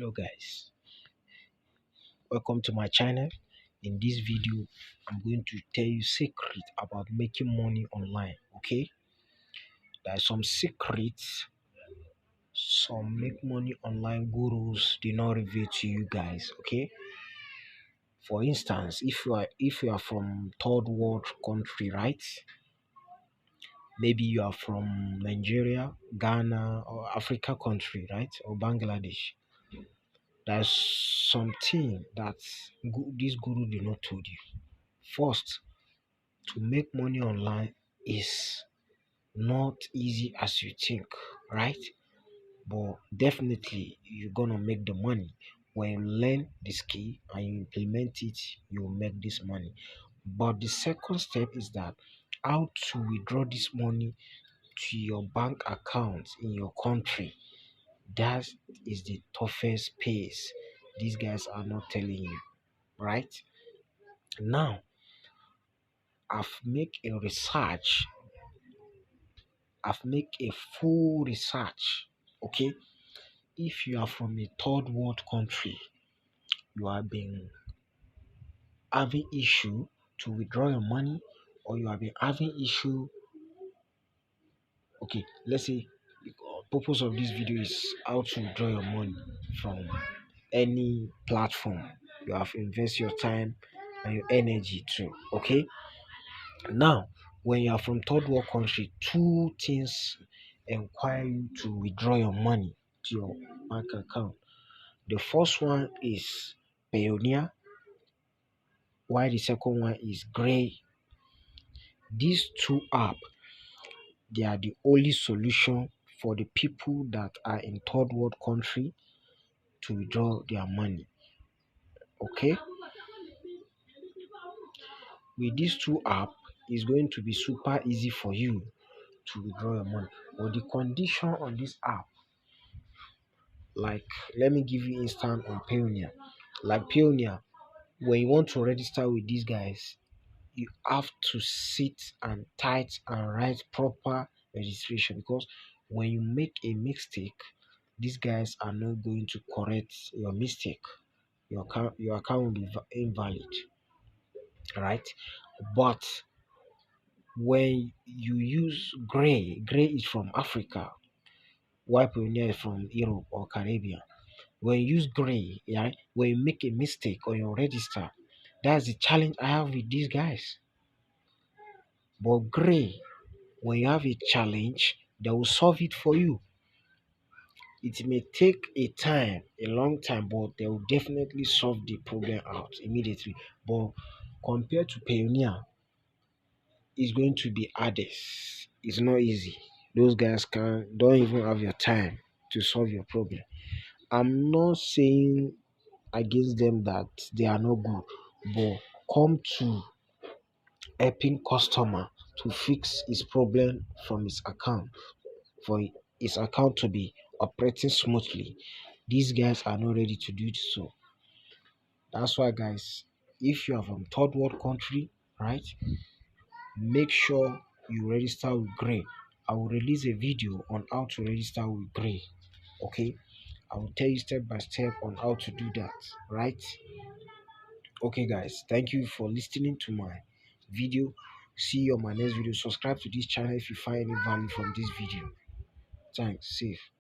Hello guys, welcome to my channel. In this video I'm going to tell you secret about making money online. Okay, there are some secrets some make money online gurus did not reveal to you guys. Okay, for instance, if you are from third world country, right? Maybe you are from Nigeria, Ghana, or Africa country, right? Or Bangladesh. There's something that this guru did not told you. First, to make money online is not easy as you think, right? But definitely you're gonna make the money. When you learn the skill and you implement it, you'll make this money. But the second step is that how to withdraw this money to your bank account in your country. That is the toughest pace these guys are not telling you, right? Now I've make a full research. Okay, if you are from a third world country, you have been having issue to withdraw your money, or you have been having issue. Okay, let's say the purpose of this video is how to withdraw your money from any platform you have invest your time and your energy to. Okay, now when you are from third world country, two things require you to withdraw your money to your bank account. The first one is Payoneer, while the second one is Gray. These two apps, they are the only solution for the people that are in third world country to withdraw their money. Okay, with these two apps, it's going to be super easy for you to withdraw your money. But the condition on this app, like, let me give you instant on Payoneer. Like Payoneer, when you want to register with these guys, you have to sit and type and write proper registration, because when you make a mistake, these guys are not going to correct your mistake. Your account will be invalid, right? But when you use Gray is from Africa, while Pioneer is from Europe or Caribbean. When you use Gray, yeah, when you make a mistake on your register, that's the challenge I have with these guys. But Gray, when you have a challenge, they will solve it for you. It may take a long time, but they will definitely solve the problem out immediately. But compared to Pioneer, it's going to be hardest. It's not easy. Those guys don't even have your time to solve your problem. I'm not saying against them that they are not good, but come to helping customer to fix his problem from his account, for his account to be operating smoothly, these guys are not ready to do so. That's why, guys, if you are from third world country, right, make sure you register with Gray. I will release a video on how to register with Gray. Okay, I will tell you step by step on how to do that, right? Okay guys, thank you for listening to my video. See you on my next video. Subscribe to this channel if you find any value from this video. Thanks. Safe.